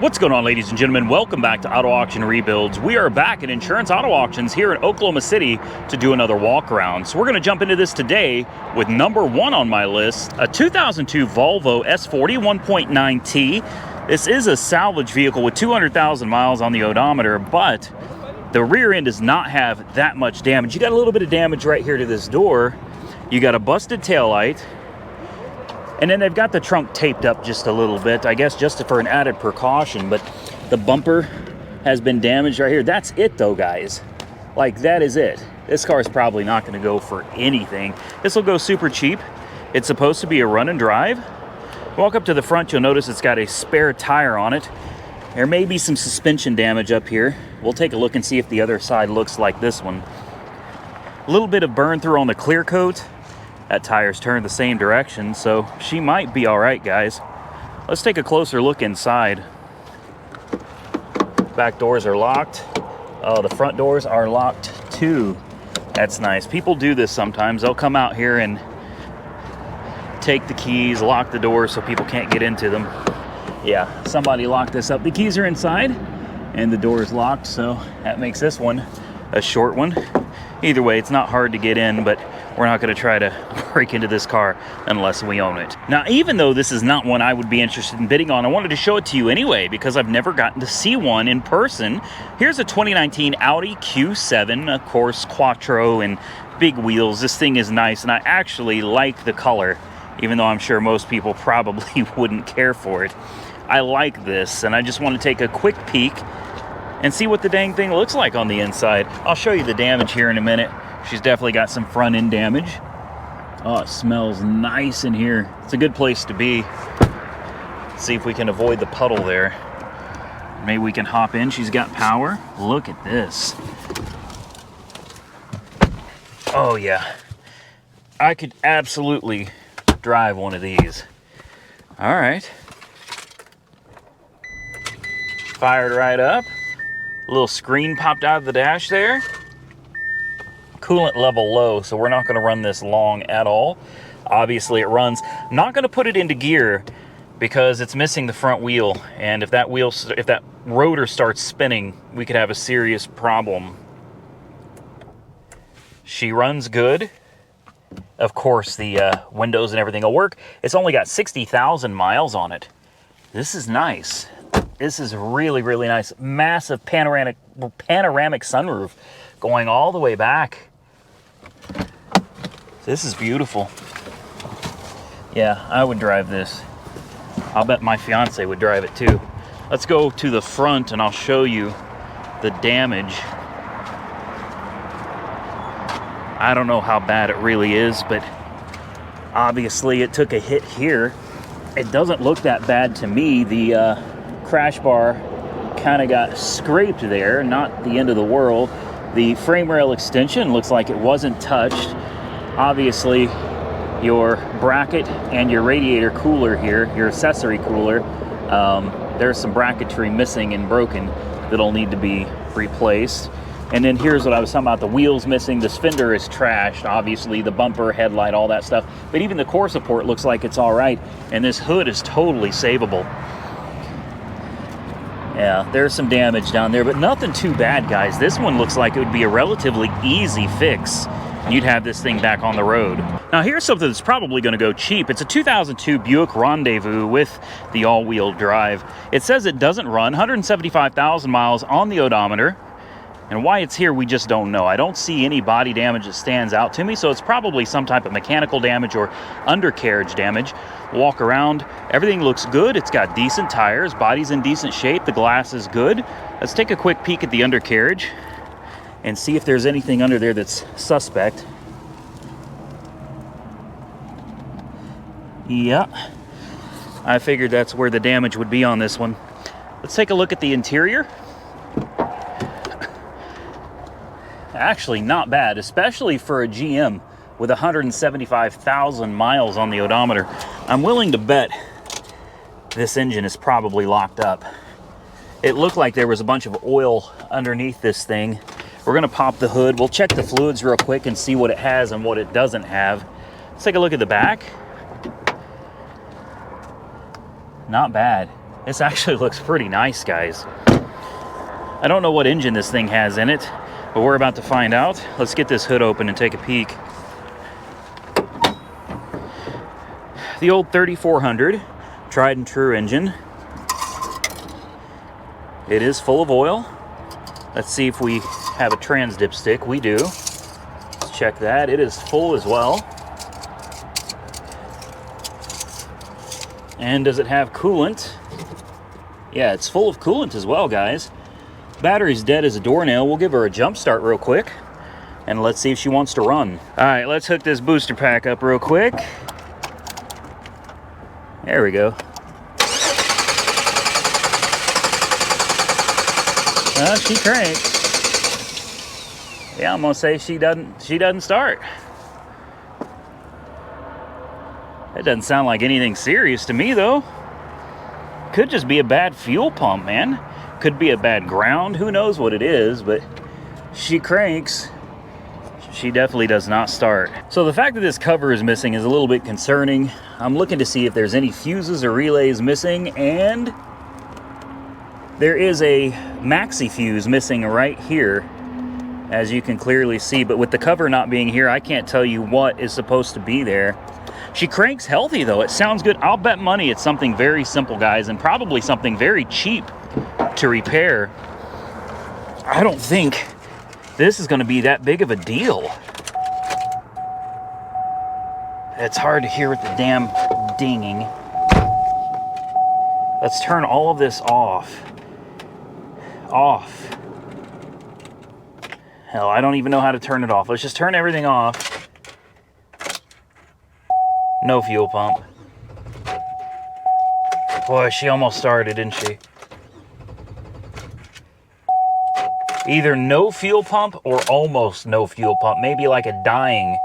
What's going on, ladies and gentlemen? Welcome back to Auto Auction Rebuilds. We are back at Insurance Auto Auctions here in Oklahoma City to do another walk around. So we're going to jump into this today with number one on my list, a 2002 Volvo S40 1.9T. This is a salvage vehicle with 200,000 miles on the odometer, but the rear end does not have that much damage. You got a little bit of damage right here to this door. You got a busted taillight. And then they've got the trunk taped up just a little bit, I guess just for an added precaution, but the bumper has been damaged right here. That's it though, guys. Like, that is it. This car is probably not gonna go for anything. This will go super cheap. It's supposed to be a run and drive. Walk up to the front, you'll notice it's got a spare tire on it. There may be some suspension damage up here. We'll take a look and see if the other side looks like this one. A little bit of burn through on the clear coat. That tire's turned the same direction, so she might be all right, guys. Let's take a closer look inside. Back doors are locked. Oh, the front doors are locked too. That's nice. People do this sometimes. They'll come out here and take the keys, lock the doors so people can't get into them. Yeah, somebody locked this up. The keys are inside and the door is locked, so that makes this one a short one. Either way, it's not hard to get in, but we're not going to try to break into this car unless we own it. Now, even though this is not one I would be interested in bidding on, I wanted to show it to you anyway because I've never gotten to see one in person. Here's a 2019 Audi Q7, of course, Quattro and big wheels. This thing is nice, and I actually like the color, even though I'm sure most people probably wouldn't care for it. I like this, and I just want to take a quick peek and see what the dang thing looks like on the inside. I'll show you the damage here in a minute. She's definitely got some front end damage. Oh, it smells nice in here. It's a good place to be. Let's see if we can avoid the puddle there. Maybe we can hop in. She's got power. Look at this. Oh yeah. I could absolutely drive one of these. All right. Fired right up. A little screen popped out of the dash there. Coolant level low, so we're not going to run this long at all. Obviously it runs. I'm not going to put it into gear because it's missing the front wheel, and if that rotor starts spinning, we could have a serious problem. She runs good. Of course the windows and everything will work. It's only got 60,000 miles on it. This is nice. This is really, really nice. Massive panoramic sunroof going all the way back. This is beautiful. Yeah, I would drive this. I'll bet my fiance would drive it too. Let's go to the front and I'll show you the damage. I don't know how bad it really is, but obviously it took a hit here. It doesn't look that bad to me. The crash bar kind of got scraped there, not the end of the world. The frame rail extension looks like it wasn't touched. Obviously, your bracket and your radiator cooler here, your accessory cooler, there's some bracketry missing and broken that'll need to be replaced. And then here's what I was talking about, the wheels missing. This fender is trashed, obviously, the bumper, headlight, all that stuff. But even the core support looks like it's all right. And this hood is totally savable. Yeah, there's some damage down there, but nothing too bad, guys. This one looks like it would be a relatively easy fix. You'd have this thing back on the road. Now here's something that's probably going to go cheap. It's a 2002 Buick Rendezvous with the all-wheel drive. It says it doesn't run, 175,000 miles on the odometer. And why it's here, we just don't know. I don't see any body damage that stands out to me, so it's probably some type of mechanical damage or undercarriage damage. Walk around, everything looks good. It's got decent tires, body's in decent shape, the glass is good. Let's take a quick peek at the undercarriage and see if there's anything under there that's suspect. Yeah, I figured that's where the damage would be on this one. Let's take a look at the interior. Actually not bad, especially for a GM with 175,000 miles on the odometer. I'm willing to bet this engine is probably locked up. It looked like there was a bunch of oil underneath this thing. We're gonna pop the hood. We'll check the fluids real quick and see what it has and what it doesn't have. Let's take a look at the back. Not bad. This actually looks pretty nice, guys. I don't know what engine this thing has in it, but we're about to find out. Let's get this hood open and take a peek. The old 3400, tried and true engine. It is full of oil. Let's see if we have a trans dipstick. We do. Let's check that. It is full as well. And does it have coolant? Yeah, it's full of coolant as well, guys. Battery's dead as a doornail. We'll give her a jump start real quick, and let's see if she wants to run. All right, let's hook this booster pack up real quick. There we go. Well, she cranks. Yeah, I'm gonna say she doesn't start. That doesn't sound like anything serious to me, though. Could just be a bad fuel pump, man. Could be a bad ground. Who knows what it is, but she cranks. She definitely does not start. So the fact that this cover is missing is a little bit concerning. I'm looking to see if there's any fuses or relays missing, and there is a maxi fuse missing right here, as you can clearly see. But with the cover not being here, I can't tell you what is supposed to be there. She cranks healthy, though. It sounds good. I'll bet money it's something very simple, guys, and probably something very cheap to repair. I don't think this is going to be that big of a deal. It's hard to hear with the damn dinging. Let's turn all of this off. Hell, I don't even know how to turn it off. Let's just turn everything off. No fuel pump. Boy, she almost started, didn't she? Either no fuel pump or almost no fuel pump. Maybe like a dying.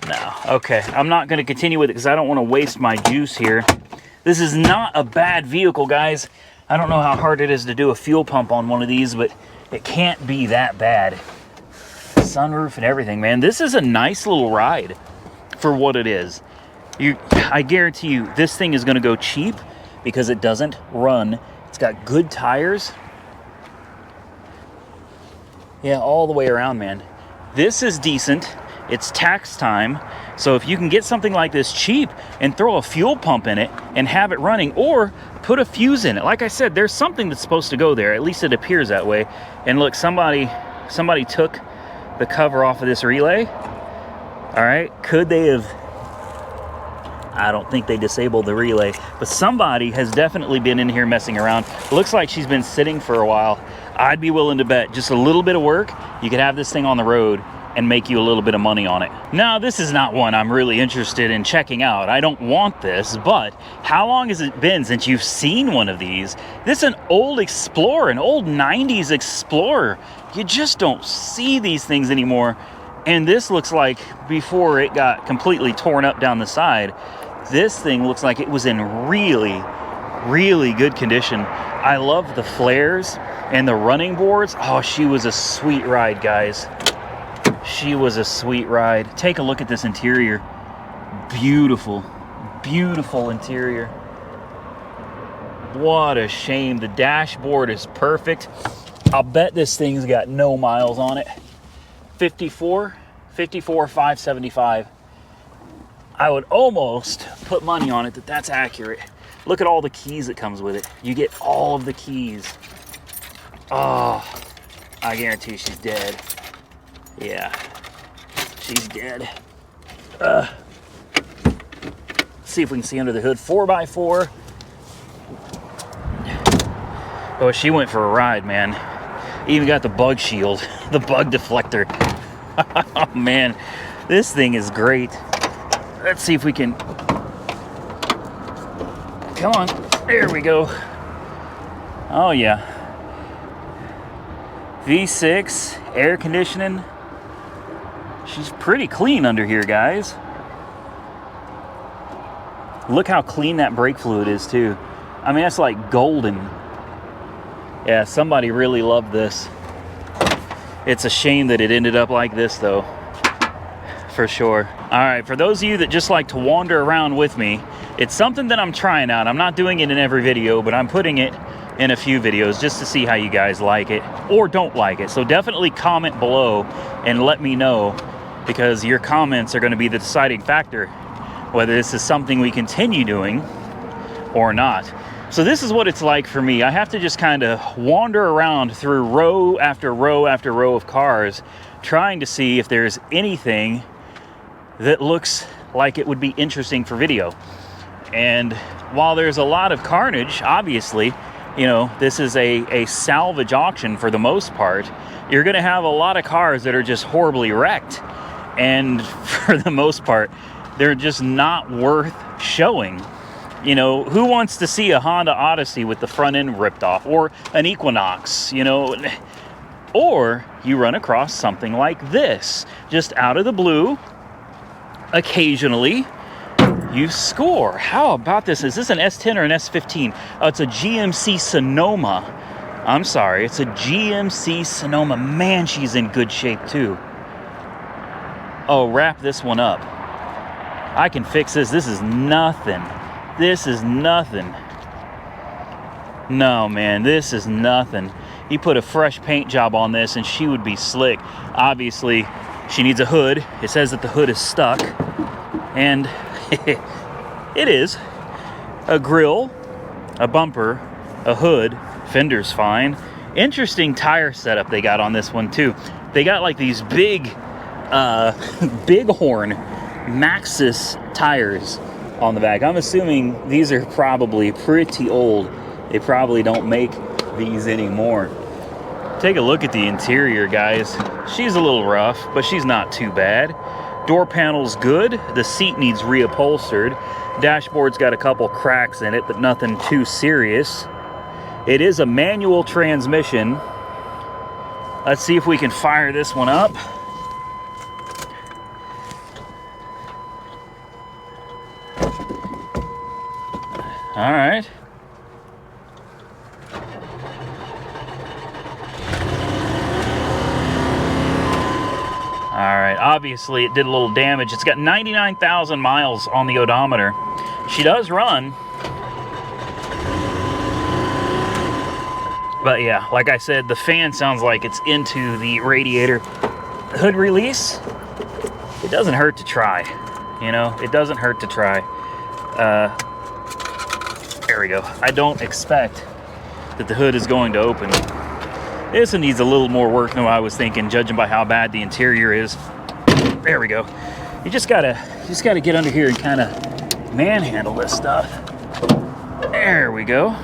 No. Okay, I'm not going to continue with it because I don't want to waste my juice here. This is not a bad vehicle, guys. I don't know how hard it is to do a fuel pump on one of these, but it can't be that bad. Sunroof and everything, man. This is a nice little ride for what it is. I guarantee you this thing is going to go cheap because it doesn't run. It's got good tires. Yeah, all the way around, man. This is decent. It's tax time. So if you can get something like this cheap and throw a fuel pump in it and have it running, or put a fuse in it. Like I said, there's something that's supposed to go there. At least it appears that way. And look, somebody took the cover off of this relay. All right, could they have? I don't think they disabled the relay, but somebody has definitely been in here messing around. It looks like she's been sitting for a while. I'd be willing to bet just a little bit of work, you could have this thing on the road and make you a little bit of money on it. Now, this is not one I'm really interested in checking out. I don't want this, but how long has it been since you've seen one of these? This is an old Explorer, an old 90s Explorer. You just don't see these things anymore. And this looks like before it got completely torn up down the side, this thing looks like it was in really, really good condition. I love the flares and the running boards. Oh, she was a sweet ride, guys. She was a sweet ride. Take a look at this interior. Beautiful, beautiful interior. What a shame. The dashboard is perfect. I'll bet this thing's got no miles on it. 54,575. I would almost put money on it that that's accurate. Look at all the keys that comes with it. You get all of the keys. Oh, I guarantee she's dead. Yeah, she's dead. Let's see if we can see under the hood. 4x4. Oh, she went for a ride, man. Even got the bug shield, the bug deflector. Oh, man, this thing is great. Let's see if we can. Come on, there we go. Oh, yeah. V6, air conditioning. She's pretty clean under here, guys. Look how clean that brake fluid is, too. I mean, that's like golden. Yeah, somebody really loved this. It's a shame that it ended up like this, though. For sure. All right, for those of you that just like to wander around with me, it's something that I'm trying out. I'm not doing it in every video, but I'm putting it in a few videos just to see how you guys like it or don't like it. So definitely comment below and let me know, because your comments are going to be the deciding factor whether this is something we continue doing or not. So this is what it's like for me. I have to just kind of wander around through row after row after row of cars, trying to see if there's anything that looks like it would be interesting for video. And while there's a lot of carnage, obviously, you know, this is a salvage auction for the most part, you're gonna have a lot of cars that are just horribly wrecked. And for the most part, they're just not worth showing. You know, who wants to see a Honda Odyssey with the front end ripped off, or an Equinox, you know? Or you run across something like this, just out of the blue. Occasionally you score. How about this? Is this an S10 or an S15? Oh, it's a GMC Sonoma. I'm sorry, it's a GMC Sonoma. Man, she's in good shape too. Oh, wrap this one up. I can fix this. This is nothing. This is nothing. No, man, this is nothing. You put a fresh paint job on this and she would be slick. Obviously, she needs a hood. It says that the hood is stuck, and it is. A grill, a bumper, a hood, fender's fine. Interesting tire setup they got on this one too. They got like these big Bighorn Maxxis tires on the back. I'm assuming these are probably pretty old. They probably don't make these anymore. Take a look at the interior, guys. She's a little rough, but she's not too bad. Door panel's good. The seat needs reupholstered. Dashboard's got a couple cracks in it, but nothing too serious. It is a manual transmission. Let's see if we can fire this one up. All right. All right, obviously it did a little damage. It's got 99,000 miles on the odometer. She does run. But yeah, like I said, the fan sounds like it's into the radiator. Hood release, it doesn't hurt to try. You know, it doesn't hurt to try. There we go. I don't expect that the hood is going to open. This one needs a little more work than I was thinking, judging by how bad the interior is. There we go. You just gotta get under here and kind of manhandle this stuff. There we go.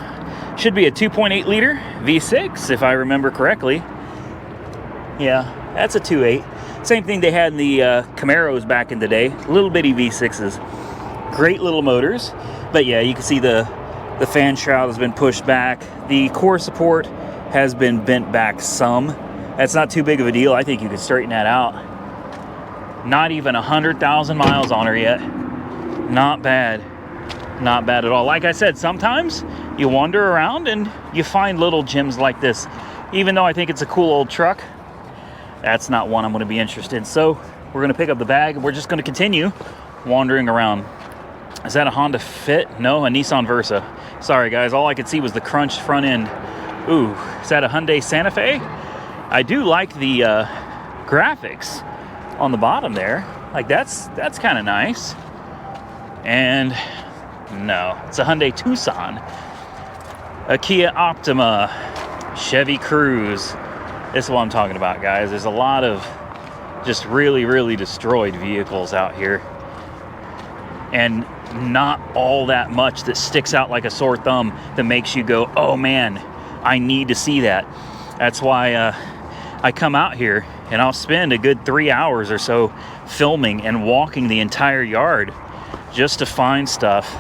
Should be a 2.8 liter V6, if I remember correctly. Yeah, that's a 2.8. Same thing they had in the Camaros back in the day. Little bitty V6s. Great little motors. But yeah, you can see the fan shroud has been pushed back. The core support has been bent back some. That's not too big of a deal. I think you could straighten that out. Not even 100,000 miles on her yet. Not bad. Not bad at all. Like I said, sometimes you wander around and you find little gems like this. Even though I think it's a cool old truck, that's not one I'm going to be interested in. So we're going to pick up the bag and we're just going to continue wandering around. Is that a Honda Fit? No, a Nissan Versa. Sorry guys, all I could see was the crunched front end. Ooh, is that a Hyundai Santa Fe? I do like the graphics on the bottom there. Like that's kind of nice. And no, it's a Hyundai Tucson. A Kia Optima, Chevy Cruze. This is what I'm talking about, guys. There's a lot of just really, really destroyed vehicles out here. And not all that much that sticks out like a sore thumb that makes you go, oh man, I need to see that. That's why I come out here and I'll spend a good 3 hours or so filming and walking the entire yard just to find stuff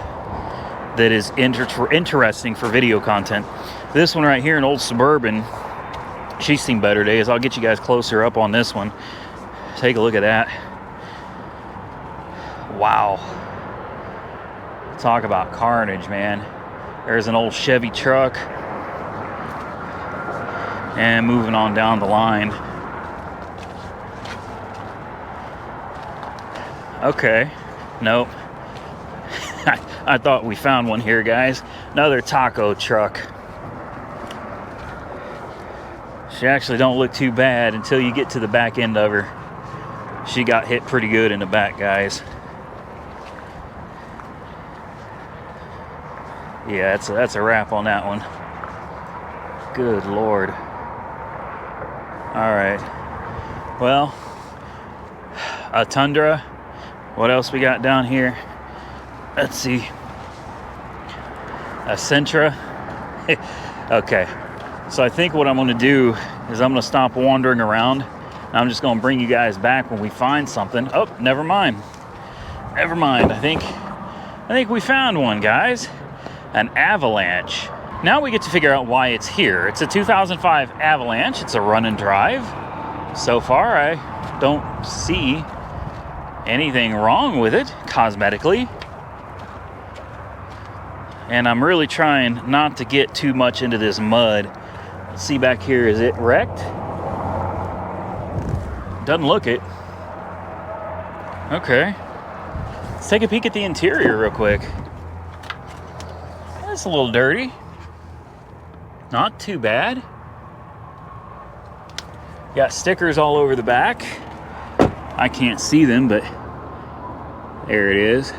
that is interesting for video content. This one right here, an old Suburban, she's seen better days. I'll get you guys closer up on this one. Take a look at that. Wow. Talk about carnage, man. There's an old Chevy truck. And moving on down the line. Okay, nope. I thought we found one here, guys. Another taco truck. She actually don't look too bad until you get to the back end of her. She got hit pretty good in the back, guys. Yeah, that's a wrap on that one. Good Lord. All right. Well, a Tundra. What else we got down here? Let's see. A Sentra. Okay. So I think what I'm going to do is I'm going to stop wandering around. I'm just going to bring you guys back when we find something. Oh, never mind. Never mind. I think we found one, guys. An Avalanche. Now we get to figure out why it's here. It's a 2005 Avalanche. It's a run and drive. So far, I don't see anything wrong with it cosmetically. And I'm really trying not to get too much into this mud. Let's see back here, is it wrecked? Doesn't look it. Okay. Let's take a peek at the interior real quick. It's a little dirty. Not too bad. Got stickers all over the back. I can't see them, but there it is.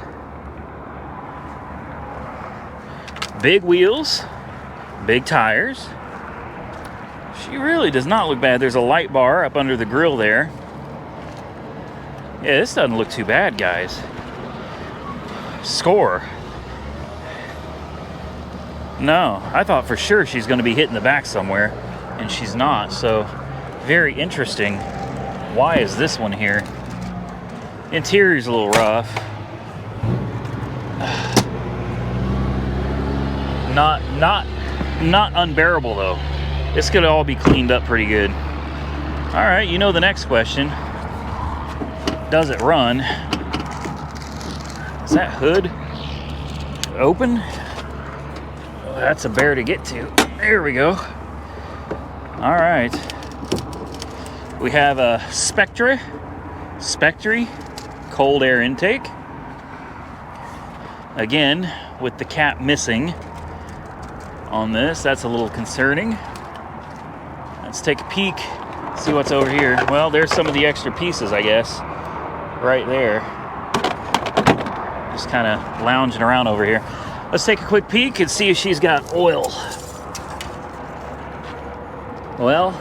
Big wheels, big tires. She really does not look bad. There's a light bar up under the grill there. Yeah, this doesn't look too bad, guys. Score. No, I thought for sure she's going to be hitting the back somewhere, and she's not. So, very interesting. Why is this one here? Interior's a little rough. Not unbearable though. This could all be cleaned up pretty good. All right, you know the next question. Does it run? Is that hood open? Oh, that's a bear to get to. There we go. All right. We have a Spectre cold air intake. Again, with the cap missing on this, that's a little concerning. Let's take a peek, see what's over here. Well, there's some of the extra pieces, I guess, right there. Just kind of lounging around over here. Let's take a quick peek and see if she's got oil. Well,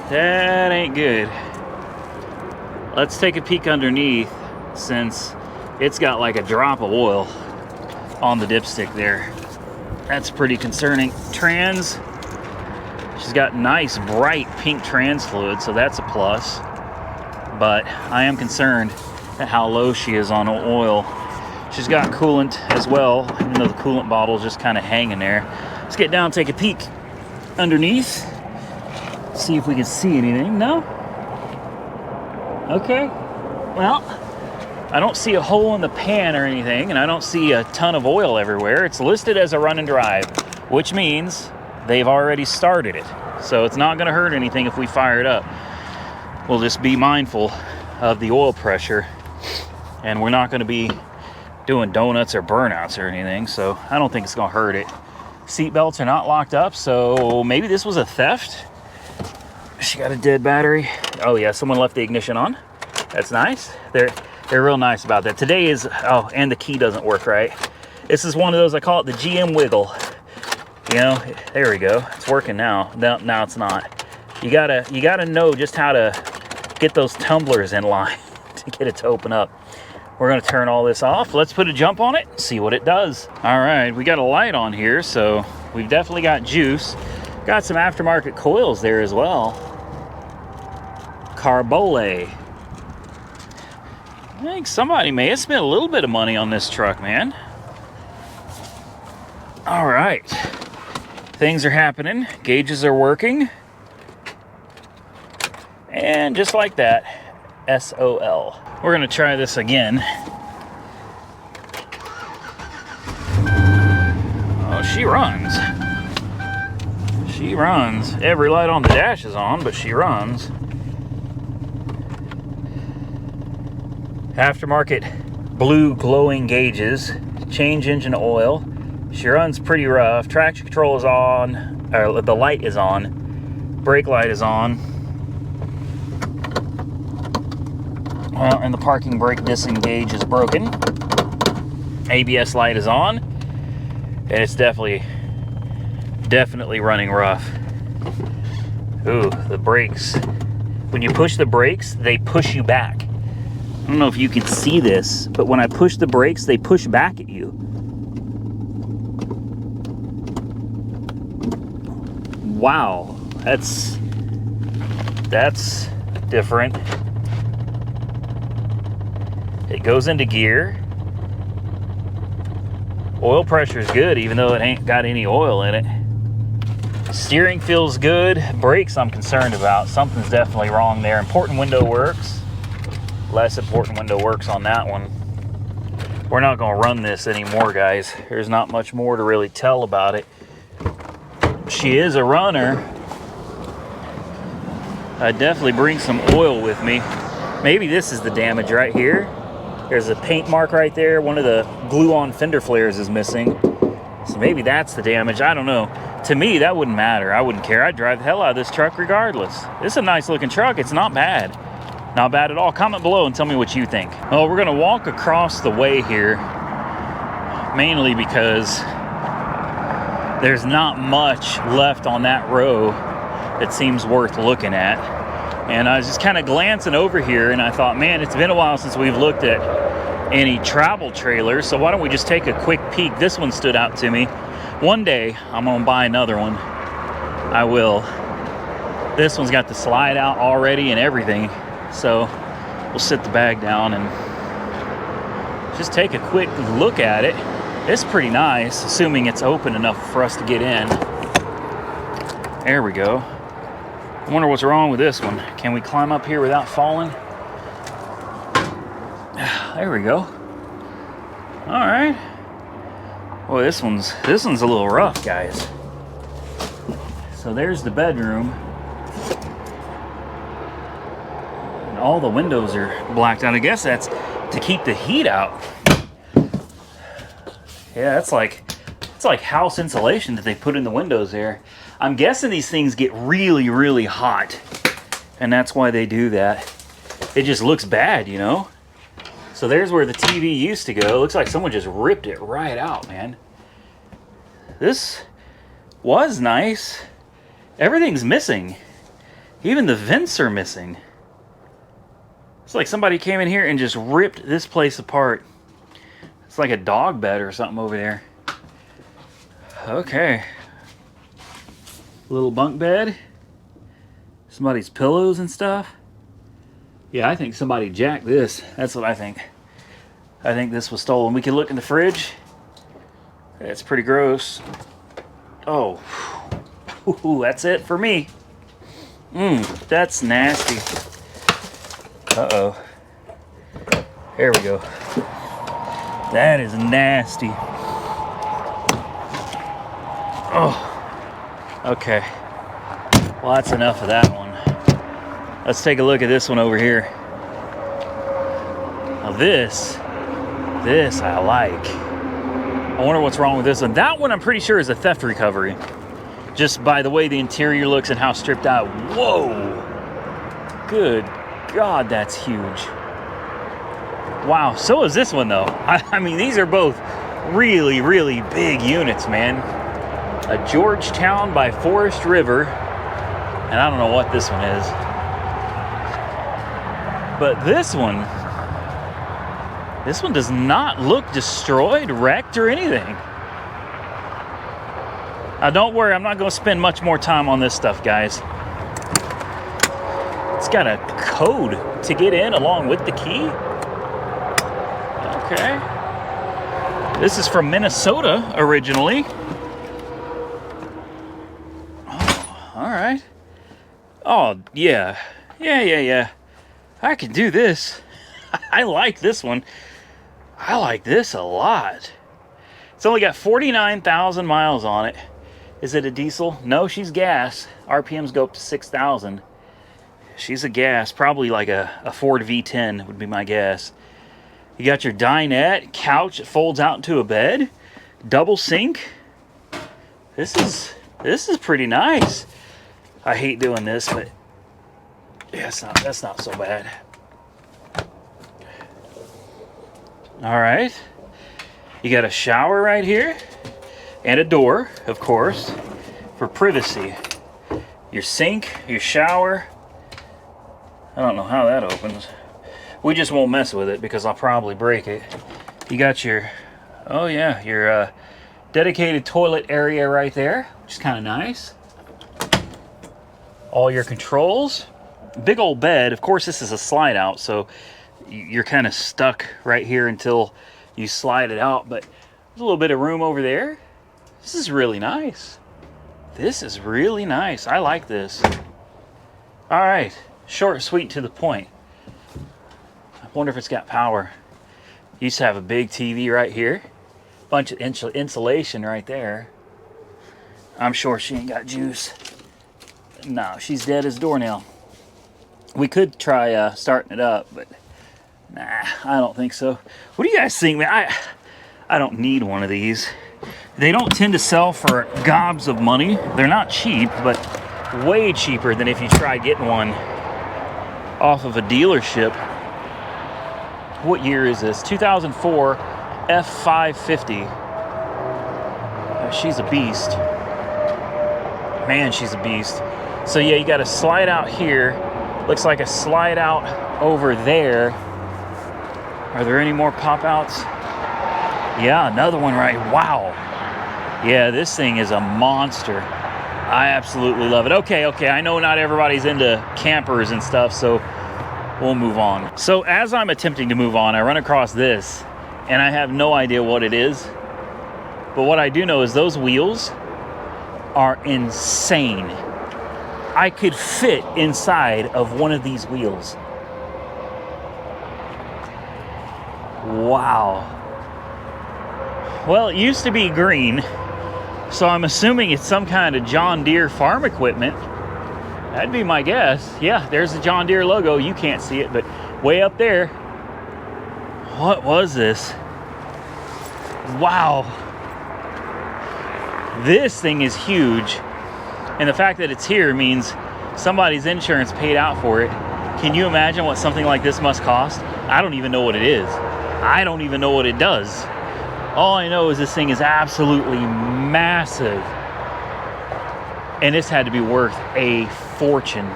that ain't good. Let's take a peek underneath, since it's got like a drop of oil on the dipstick there. That's pretty concerning. Trans, she's got nice bright pink trans fluid, so that's a plus. But I am concerned at how low she is on oil. She's got coolant as well, even though the coolant bottle is just kind of hanging there. Let's get down and take a peek underneath. See if we can see anything. No? Okay. Well, I don't see a hole in the pan or anything, and I don't see a ton of oil everywhere. It's listed as a run and drive, which means they've already started it. So it's not gonna hurt anything if we fire it up. We'll just be mindful of the oil pressure, and we're not gonna be doing donuts or burnouts or anything, so I don't think it's gonna hurt it. Seat belts are not locked up, so maybe this was a theft. She got a dead battery. Oh yeah, someone left the ignition on. That's nice. They're real nice about that. Today is, oh, and the key doesn't work right. This is one of those, I call it the GM wiggle. You know, there we go. It's working now. No, now it's not. You gotta know just how to get those tumblers in line to get it to open up. We're gonna turn all this off. Let's put a jump on it, see what it does. All right, we got a light on here, so we've definitely got juice. Got some aftermarket coils there as well. Carbole. I think somebody may have spent a little bit of money on this truck, man. All right. Things are happening. Gauges are working. And just like that, SOL. We're gonna try this again. Oh, she runs. She runs. Every light on the dash is on, but she runs. Aftermarket blue glowing gauges. Change engine oil. She runs pretty rough. Traction control is on, or the light is on. Brake light is on. And the parking brake disengage is broken. ABS light is on. And it's definitely running rough. Ooh, the brakes. When you push the brakes, they push you back. I don't know if you can see this, but when I push the brakes, they push back at you. Wow, that's different. It goes into gear. Oil pressure is good, even though it ain't got any oil in it. Steering feels good. Brakes I'm concerned about. Something's definitely wrong there. Important window works. Less important window works on that one. We're not going to run this anymore, guys. There's not much more to really tell about it. She is a runner. I'd definitely bring some oil with me. Maybe this is the damage right here. There's a paint mark right there. One of the glue-on fender flares is missing. So maybe that's the damage. I don't know. To me, that wouldn't matter. I wouldn't care. I'd drive the hell out of this truck regardless. This is a nice looking truck. It's not bad. Not bad at all. Comment below and tell me what you think. Well, we're gonna walk across the way here, mainly because there's not much left on that row that seems worth looking at. And I was just kind of glancing over here and I thought, man, it's been a while since we've looked at any travel trailers, so why don't we just take a quick peek. This one stood out to me. One day I'm gonna buy another one. I will. This one's got the slide out already and everything, so we'll sit the bag down and just take a quick look at it. It's pretty nice, assuming it's open enough for us to get in. There we go. I wonder what's wrong with this one. Can we climb up here without falling? There we go. All right. Boy, this one's a little rough, guys. So there's the bedroom. And all the windows are blacked out. I guess that's to keep the heat out. Yeah, it's like house insulation that they put in the windows there. I'm guessing these things get really, really hot, and that's why they do that. It just looks bad, you know? So there's where the TV used to go. It looks like someone just ripped it right out, man. This was nice. Everything's missing. Even the vents are missing. It's like somebody came in here and just ripped this place apart. It's like a dog bed or something over there. Okay. Little bunk bed. Somebody's pillows and stuff. Yeah, I think somebody jacked this. That's what I think. I think this was stolen. We can look in the fridge. It's pretty gross. Oh. Ooh, that's it for me. That's nasty. Uh-oh. There we go. That is nasty. Oh. Okay. Well, that's enough of that one. Let's take a look at this one over here. Now this I like. I wonder what's wrong with this one. That one I'm pretty sure is a theft recovery. Just by the way the interior looks and how stripped out. Whoa! Good God, that's huge. Wow, so is this one though. I mean, these are both really, really big units, man. A Georgetown by Forest River. And I don't know what this one is. But this one does not look destroyed, wrecked, or anything. Now don't worry, I'm not going to spend much more time on this stuff, guys. It's got a code to get in along with the key. Okay. This is from Minnesota originally. Oh, all right. Oh, yeah. Yeah. I can do this. I like this one. I like this a lot. It's only got 49,000 miles on it. Is it a diesel? No, she's gas. RPMs go up to 6,000. She's a gas, probably like a Ford V10 would be my guess. You got your dinette, couch that folds out into a bed, double sink. This is pretty nice. I hate doing this, but yeah, that's not so bad. All right. You got a shower right here and a door, of course, for privacy. Your sink, your shower. I don't know how that opens. We just won't mess with it because I'll probably break it. You got your, oh yeah, your dedicated toilet area right there, which is kind of nice. All your controls. Big old bed. Of course, this is a slide out, so you're kind of stuck right here until you slide it out, but there's a little bit of room over there. This is really nice. This is really nice. I like this. All right, short, sweet, to the point. I wonder if it's got power. Used to have a big TV right here. Bunch of insulation right there. I'm sure she ain't got juice. No, she's dead as a doornail. We could try starting it up, but nah, I don't think so. What do you guys think, man? I don't need one of these. They don't tend to sell for gobs of money. They're not cheap, but way cheaper than if you try getting one off of a dealership. What year is this? 2004 F550. She's a beast. Man, she's a beast. So yeah, you got a slide out here. Looks like a slide out over there. Are there any more pop outs? Yeah, another one right. Wow. Yeah, this thing is a monster. I absolutely love it. Okay, I know not everybody's into campers and stuff, so we'll move on. So as I'm attempting to move on, I run across this, and I have no idea what it is. But what I do know is those wheels are insane. I could fit inside of one of these wheels. Wow. Well, it used to be green, so I'm assuming it's some kind of John Deere farm equipment. That'd be my guess. Yeah, there's the John Deere logo. You can't see it, but way up there. What was this? Wow. This thing is huge. And the fact that it's here means somebody's insurance paid out for it. Can you imagine what something like this must cost? I don't even know what it is. I don't even know what it does. All I know is this thing is absolutely massive. And this had to be worth a fortune.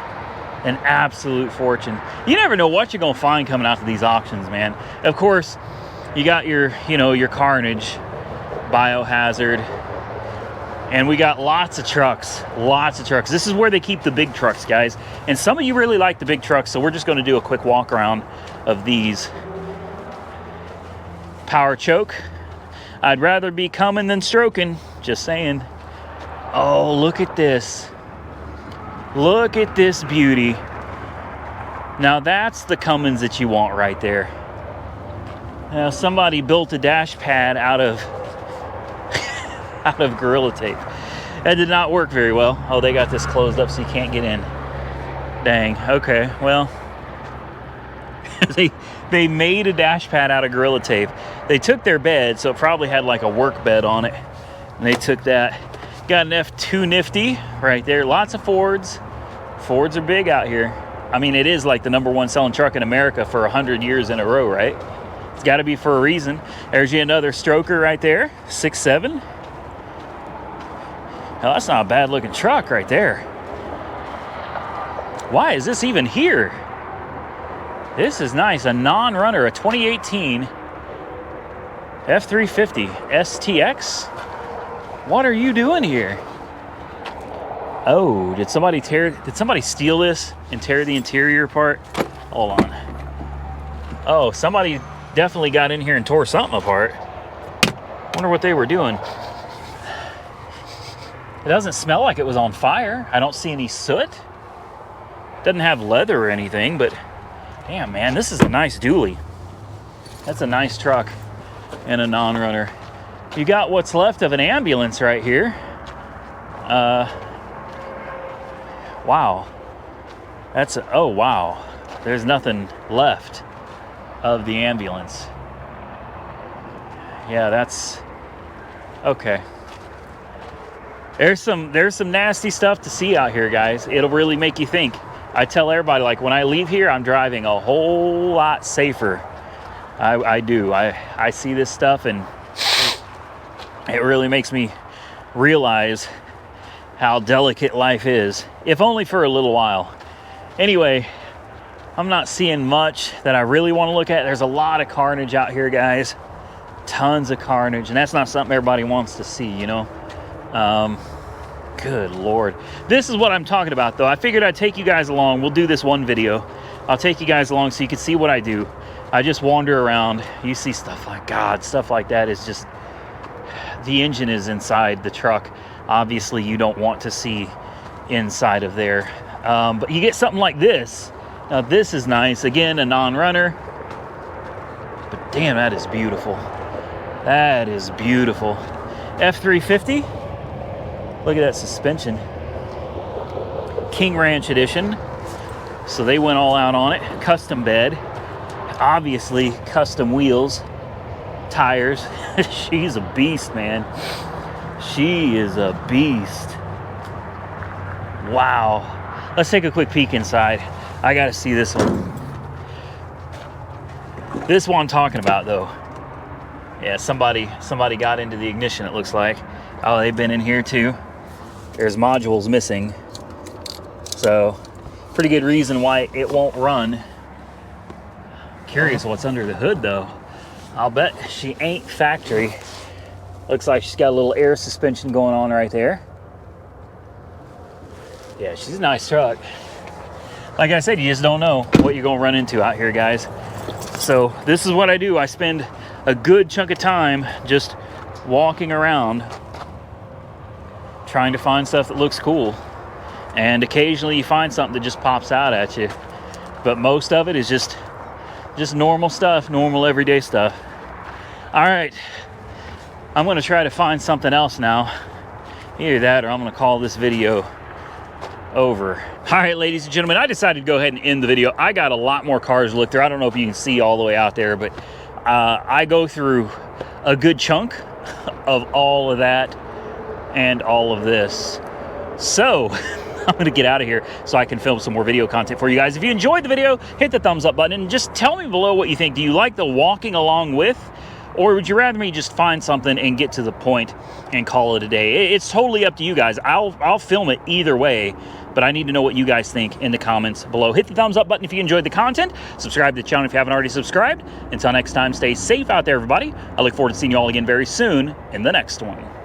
An absolute fortune. You never know what you're gonna find coming out to these auctions, man. Of course, you got your, your Carnage, Biohazard, and we got lots of trucks. This is where they keep the big trucks, guys. And some of you really like the big trucks, so we're just gonna do a quick walk around of these. Power choke. I'd rather be coming than stroking, just saying. Oh, look at this. Look at this beauty. Now that's the Cummins that you want right there. Now somebody built a dash pad out of Gorilla Tape. That did not work very well. Oh, they got this closed up so you can't get in. Dang, okay, well. They made a dash pad out of Gorilla Tape. They took their bed, so it probably had like a work bed on it. And they took that. Got an F2 Nifty right there. Lots of Fords. Fords are big out here. I mean, it is like the #1 selling truck in America for 100 years in a row, right? It's got to be for a reason. There's you another stroker right there. 6.7. Hell, that's not a bad looking truck right there. Why is this even here? This is nice. A non-runner, a 2018 F350 STX. What are you doing here? Oh, did somebody steal this and tear the interior apart? Hold on. Oh, somebody definitely got in here and tore something apart. Wonder what they were doing. It doesn't smell like it was on fire. I don't see any soot. Doesn't have leather or anything, but damn, man, this is a nice dually. That's a nice truck and a non-runner. You got what's left of an ambulance right here. Wow. Oh, wow. There's nothing left of the ambulance. Yeah, that's okay. There's some nasty stuff to see out here, guys. It'll really make you think. I tell everybody, like, when I leave here, I'm driving a whole lot safer. I do. I see this stuff, and it really makes me realize how delicate life is, if only for a little while. Anyway, I'm not seeing much that I really want to look at. There's a lot of carnage out here, guys. Tons of carnage, and that's not something everybody wants to see, you know. Good Lord. This is what I'm talking about, though. I figured I'd take you guys along. We'll do this one video. I'll take you guys along so you can see what I do. I just wander around. You see stuff like, God, stuff like that is just, the engine is inside the truck. Obviously, you don't want to see inside of there. But you get something like this. Now, this is nice. Again, a non-runner. But damn, that is beautiful. That is beautiful. F350. Look at that suspension. King Ranch edition. So they went all out on it. Custom bed. Obviously, custom wheels. Tires. She's a beast, man. She is a beast. Wow. Let's take a quick peek inside. I gotta see this one. This one I'm talking about, though. Yeah, somebody got into the ignition, it looks like. Oh, they've been in here too. There's modules missing. So, pretty good reason why it won't run. Curious what's under the hood, though. I'll bet she ain't factory. Looks like she's got a little air suspension going on right there. Yeah, she's a nice truck. Like I said, you just don't know what you're gonna run into out here, guys. So this is what I do. I spend a good chunk of time just walking around trying to find stuff that looks cool. And occasionally you find something that just pops out at you. But most of it is just normal stuff, normal everyday stuff. All right, I'm gonna try to find something else now. Either that or I'm gonna call this video over. All right, ladies and gentlemen, I decided to go ahead and end the video. I got a lot more cars to look through. I don't know if you can see all the way out there, but I go through a good chunk of all of that and all of this. So I'm gonna get out of here so I can film some more video content for you guys. If you enjoyed the video, hit the thumbs up button and just tell me below what you think. Do you like the walking along with, or would you rather me just find something and get to the point and call it a day? It's totally up to you guys. I'll film it either way, but I need to know what you guys think in the comments below. Hit the thumbs up button if you enjoyed the content. Subscribe to the channel if you haven't already subscribed. Until next time, stay safe out there, everybody. I look forward to seeing you all again very soon in the next one.